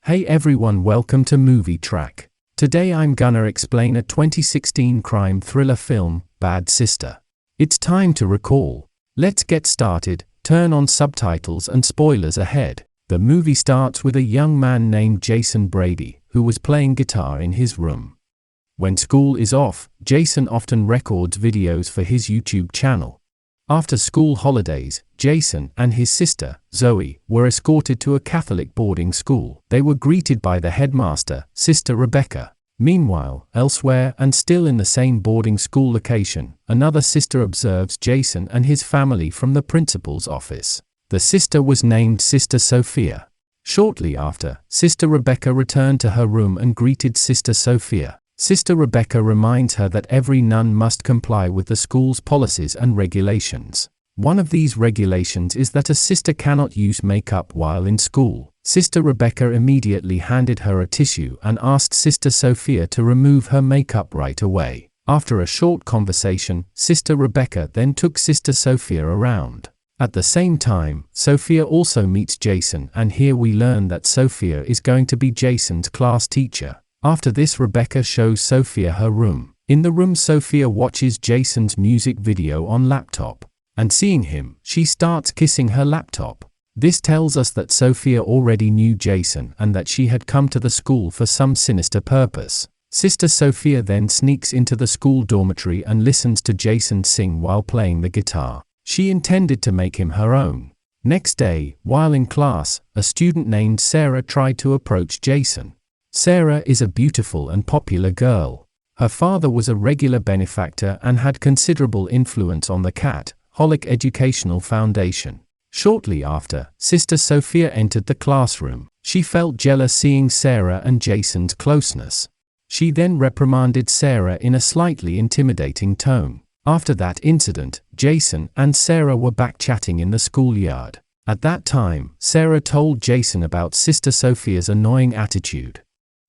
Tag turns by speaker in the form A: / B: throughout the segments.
A: Hey everyone, welcome to Movie Track. Today I'm gonna explain a 2016 crime thriller film, Bad Sister. It's time to recall. Let's get started, turn on subtitles and spoilers ahead. The movie starts with a young man named Jason Brady, who was playing guitar in his room. When school is off, Jason often records videos for his YouTube channel. After school holidays, Jason and his sister, Zoe, were escorted to a Catholic boarding school. They were greeted by the headmaster, Sister Rebecca. Meanwhile, elsewhere and still in the same boarding school location, another sister observes Jason and his family from the principal's office. The sister was named Sister Sophia. Shortly after, Sister Rebecca returned to her room and greeted Sister Sophia. Sister Rebecca reminds her that every nun must comply with the school's policies and regulations. One of these regulations is that a sister cannot use makeup while in school. Sister Rebecca immediately handed her a tissue and asked Sister Sophia to remove her makeup right away. After a short conversation, Sister Rebecca then took Sister Sophia around. At the same time, Sophia also meets Jason, and here we learn that Sophia is going to be Jason's class teacher. After this, Rebecca shows Sophia her room. In the room, Sophia watches Jason's music video on laptop. And seeing him, she starts kissing her laptop. This tells us that Sophia already knew Jason and that she had come to the school for some sinister purpose. Sister Sophia then sneaks into the school dormitory and listens to Jason sing while playing the guitar. She intended to make him her own. Next day, while in class, a student named Sarah tried to approach Jason. Sarah is a beautiful and popular girl. Her father was a regular benefactor and had considerable influence on the Catholic Educational Foundation. Shortly after, Sister Sophia entered the classroom. She felt jealous seeing Sarah and Jason's closeness. She then reprimanded Sarah in a slightly intimidating tone. After that incident, Jason and Sarah were back chatting in the schoolyard. At that time, Sarah told Jason about Sister Sophia's annoying attitude.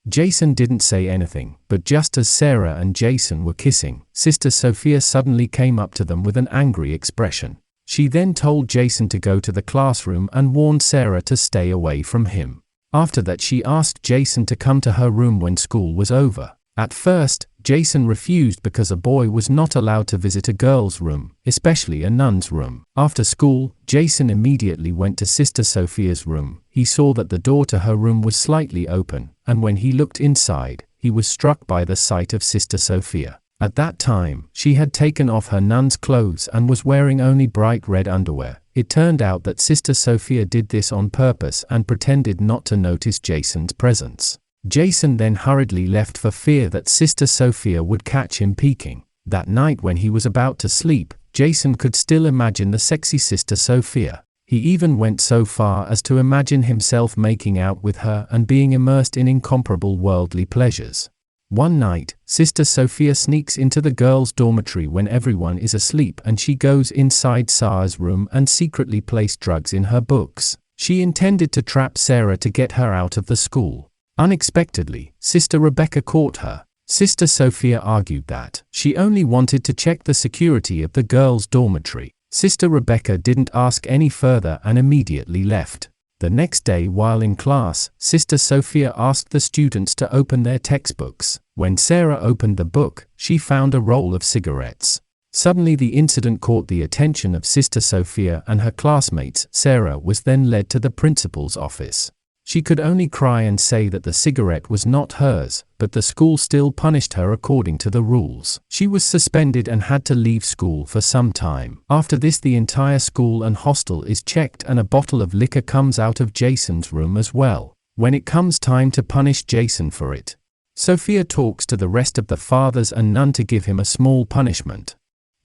A: Jason didn't say anything, but just as Sarah and Jason were kissing, Sister Sophia suddenly came up to them with an angry expression. She then told Jason to go to the classroom and warned Sarah to stay away from him. After that, she asked Jason to come to her room when school was over. At first, Jason refused because a boy was not allowed to visit a girl's room, especially a nun's room. After school, Jason immediately went to Sister Sophia's room. He saw that the door to her room was slightly open, and when he looked inside, he was struck by the sight of Sister Sophia. At that time, she had taken off her nun's clothes and was wearing only bright red underwear. It turned out that Sister Sophia did this on purpose and pretended not to notice Jason's presence. Jason then hurriedly left for fear that Sister Sophia would catch him peeking. That night when he was about to sleep, Jason could still imagine the sexy Sister Sophia. He even went so far as to imagine himself making out with her and being immersed in incomparable worldly pleasures. One night, Sister Sophia sneaks into the girls' dormitory when everyone is asleep, and she goes inside Sarah's room and secretly placed drugs in her books. She intended to trap Sarah to get her out of the school. Unexpectedly, Sister Rebecca caught her. Sister Sophia argued that she only wanted to check the security of the girls' dormitory. Sister Rebecca didn't ask any further and immediately left. The next day, while in class, Sister Sophia asked the students to open their textbooks. When Sarah opened the book, she found a roll of cigarettes. Suddenly, the incident caught the attention of Sister Sophia and her classmates. Sarah was then led to the principal's office. She could only cry and say that the cigarette was not hers, but the school still punished her according to the rules. She was suspended and had to leave school for some time. After this, the entire school and hostel is checked, and a bottle of liquor comes out of Jason's room as well. When it comes time to punish Jason for it, Sophia talks to the rest of the fathers and nun to give him a small punishment.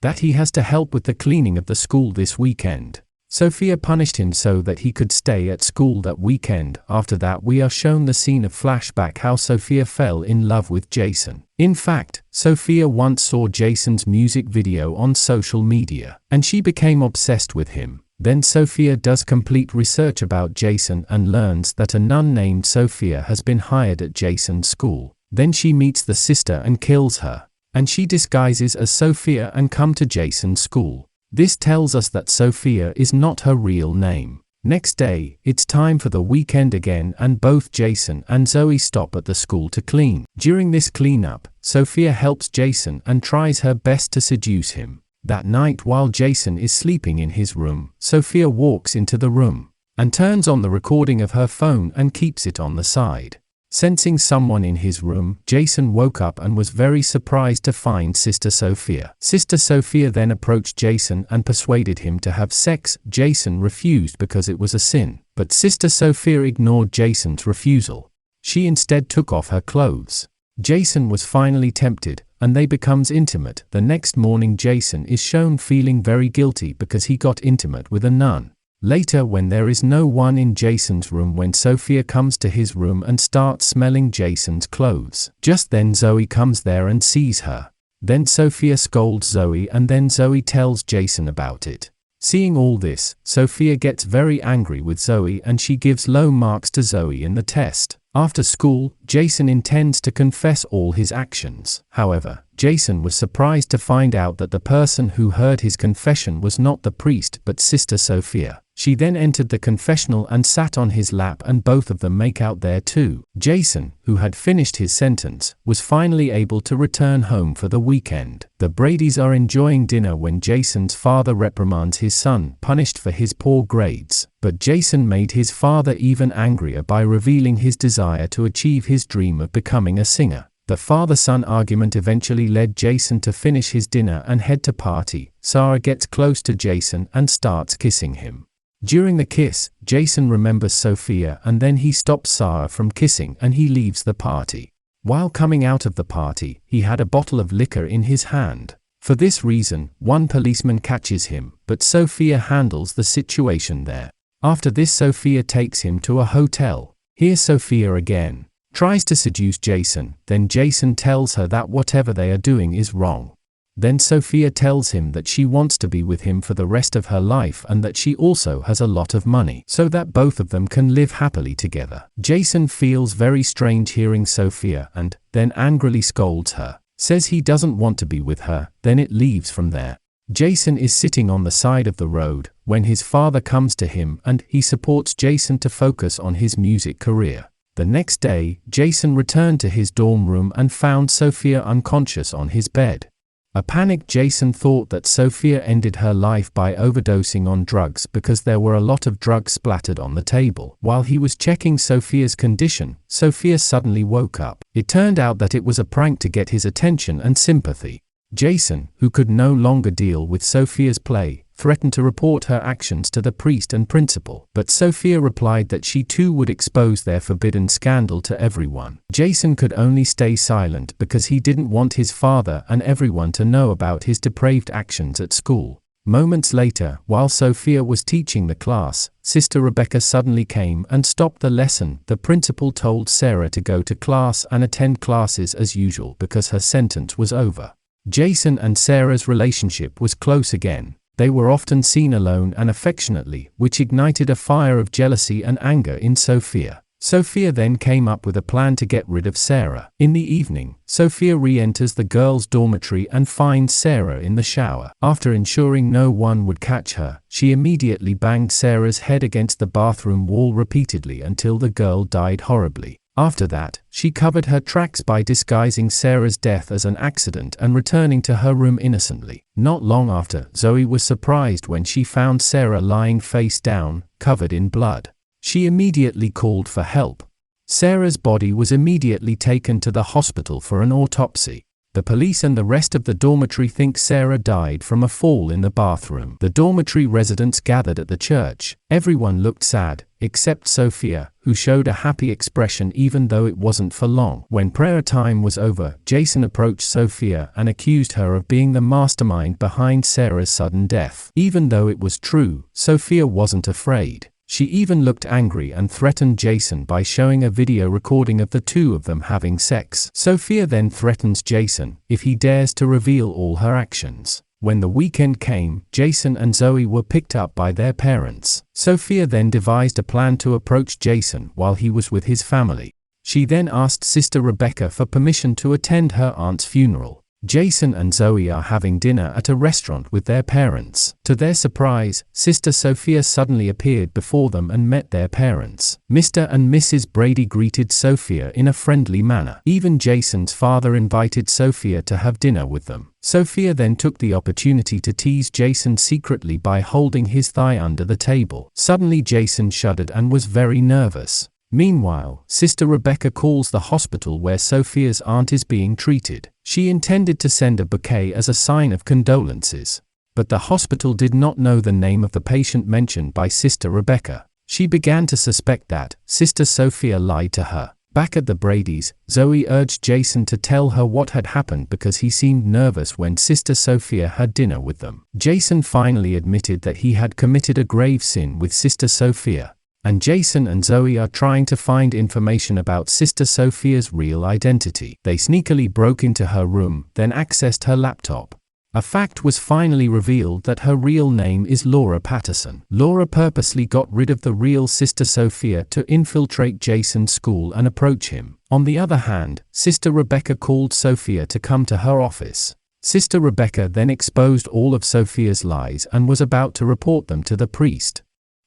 A: That he has to help with the cleaning of the school this weekend. Sophia punished him so that he could stay at school that weekend. After that, we are shown the scene of flashback how Sophia fell in love with Jason. In fact, Sophia once saw Jason's music video on social media, and she became obsessed with him. Then Sophia does complete research about Jason and learns that a nun named Sophia has been hired at Jason's school. Then she meets the sister and kills her, and she disguises as Sophia and come to Jason's school. This tells us that Sophia is not her real name. Next day, it's time for the weekend again, and both Jason and Zoe stop at the school to clean. During this cleanup, Sophia helps Jason and tries her best to seduce him. That night, while Jason is sleeping in his room, Sophia walks into the room and turns on the recording of her phone and keeps it on the side. Sensing someone in his room, Jason woke up and was very surprised to find Sister Sophia. Sister Sophia then approached Jason and persuaded him to have sex. Jason refused because it was a sin, but Sister Sophia ignored Jason's refusal. She instead took off her clothes. Jason was finally tempted, and they becomes intimate. The next morning, Jason is shown feeling very guilty because he got intimate with a nun. Later, when there is no one in Jason's room, when Sophia comes to his room and starts smelling Jason's clothes. Just then Zoe comes there and sees her. Then Sophia scolds Zoe, and then Zoe tells Jason about it. Seeing all this, Sophia gets very angry with Zoe and she gives low marks to Zoe in the test. After school, Jason intends to confess all his actions. However, Jason was surprised to find out that the person who heard his confession was not the priest but Sister Sophia. She then entered the confessional and sat on his lap, and both of them make out there too. Jason, who had finished his sentence, was finally able to return home for the weekend. The Bradys are enjoying dinner when Jason's father reprimands his son, punished for his poor grades. But Jason made his father even angrier by revealing his desire to achieve his dream of becoming a singer. The father-son argument eventually led Jason to finish his dinner and head to party. Sarah gets close to Jason and starts kissing him. During the kiss, Jason remembers Sophia, and then he stops Sarah from kissing and he leaves the party. While coming out of the party, he had a bottle of liquor in his hand. For this reason, one policeman catches him, but Sophia handles the situation there. After this, Sophia takes him to a hotel. Here Sophia again tries to seduce Jason, then Jason tells her that whatever they are doing is wrong. Then Sophia tells him that she wants to be with him for the rest of her life and that she also has a lot of money, so that both of them can live happily together. Jason feels very strange hearing Sophia and then angrily scolds her, says he doesn't want to be with her, then it leaves from there. Jason is sitting on the side of the road when his father comes to him and he supports Jason to focus on his music career. The next day, Jason returned to his dorm room and found Sophia unconscious on his bed. A panicked Jason thought that Sophia ended her life by overdosing on drugs because there were a lot of drugs splattered on the table. While he was checking Sophia's condition, Sophia suddenly woke up. It turned out that it was a prank to get his attention and sympathy. Jason, who could no longer deal with Sophia's play, threatened to report her actions to the priest and principal, but Sophia replied that she too would expose their forbidden scandal to everyone. Jason could only stay silent because he didn't want his father and everyone to know about his depraved actions at school. Moments later, while Sophia was teaching the class, Sister Rebecca suddenly came and stopped the lesson. The principal told Sarah to go to class and attend classes as usual because her sentence was over. Jason and Sarah's relationship was close again. They were often seen alone and affectionately, which ignited a fire of jealousy and anger in Sophia. Sophia then came up with a plan to get rid of Sarah. In the evening, Sophia re-enters the girls' dormitory and finds Sarah in the shower. After ensuring no one would catch her, she immediately banged Sarah's head against the bathroom wall repeatedly until the girl died horribly. After that, she covered her tracks by disguising Sarah's death as an accident and returning to her room innocently. Not long after, Zoe was surprised when she found Sarah lying face down, covered in blood. She immediately called for help. Sarah's body was immediately taken to the hospital for an autopsy. The police and the rest of the dormitory think Sarah died from a fall in the bathroom. The dormitory residents gathered at the church. Everyone looked sad, except Sophia, who showed a happy expression even though it wasn't for long. When prayer time was over, Jason approached Sophia and accused her of being the mastermind behind Sarah's sudden death. Even though it was true, Sophia wasn't afraid. She even looked angry and threatened Jason by showing a video recording of the two of them having sex. Sophia then threatens Jason if he dares to reveal all her actions. When the weekend came, Jason and Zoe were picked up by their parents. Sophia then devised a plan to approach Jason while he was with his family. She then asked Sister Rebecca for permission to attend her aunt's funeral. Jason and Zoe are having dinner at a restaurant with their parents. To their surprise, Sister Sophia suddenly appeared before them and met their parents. Mr. and Mrs. Brady greeted Sophia in a friendly manner. Even Jason's father invited Sophia to have dinner with them. Sophia then took the opportunity to tease Jason secretly by holding his thigh under the table. Suddenly Jason shuddered and was very nervous. Meanwhile, Sister Rebecca calls the hospital where Sophia's aunt is being treated. She intended to send a bouquet as a sign of condolences. But the hospital did not know the name of the patient mentioned by Sister Rebecca. She began to suspect that Sister Sophia lied to her. Back at the Bradys, Zoe urged Jason to tell her what had happened because he seemed nervous when Sister Sophia had dinner with them. Jason finally admitted that he had committed a grave sin with Sister Sophia. And Jason and Zoe are trying to find information about Sister Sophia's real identity. They sneakily broke into her room, then accessed her laptop. A fact was finally revealed that her real name is Laura Patterson. Laura purposely got rid of the real Sister Sophia to infiltrate Jason's school and approach him. On the other hand, Sister Rebecca called Sophia to come to her office. Sister Rebecca then exposed all of Sophia's lies and was about to report them to the priest.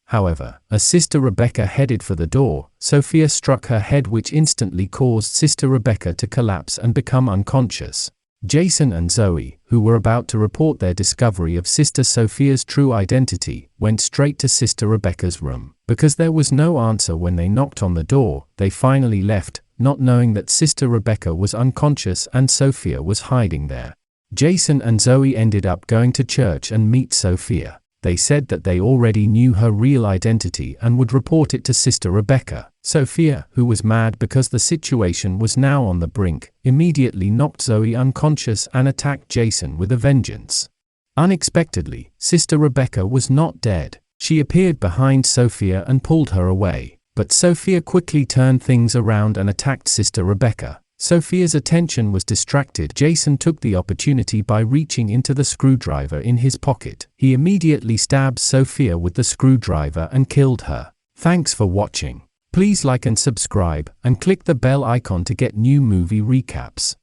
A: However, as Sister Rebecca headed for the door, Sophia struck her head, which instantly caused Sister Rebecca to collapse and become unconscious. Jason and Zoe, who were about to report their discovery of Sister Sophia's true identity, went straight to Sister Rebecca's room. Because there was no answer when they knocked on the door, they finally left, not knowing that Sister Rebecca was unconscious and Sophia was hiding there. Jason and Zoe ended up going to church and meet Sophia. They said that they already knew her real identity and would report it to Sister Rebecca. Sophia, who was mad because the situation was now on the brink, immediately knocked Zoe unconscious and attacked Jason with a vengeance. Unexpectedly, Sister Rebecca was not dead. She appeared behind Sophia and pulled her away. But Sophia quickly turned things around and attacked Sister Rebecca. Sophia's attention was distracted. Jason took the opportunity by reaching into the screwdriver in his pocket. He immediately stabbed Sophia with the screwdriver and killed her. Thanks for watching. Please like and subscribe, and click the bell icon to get new movie recaps.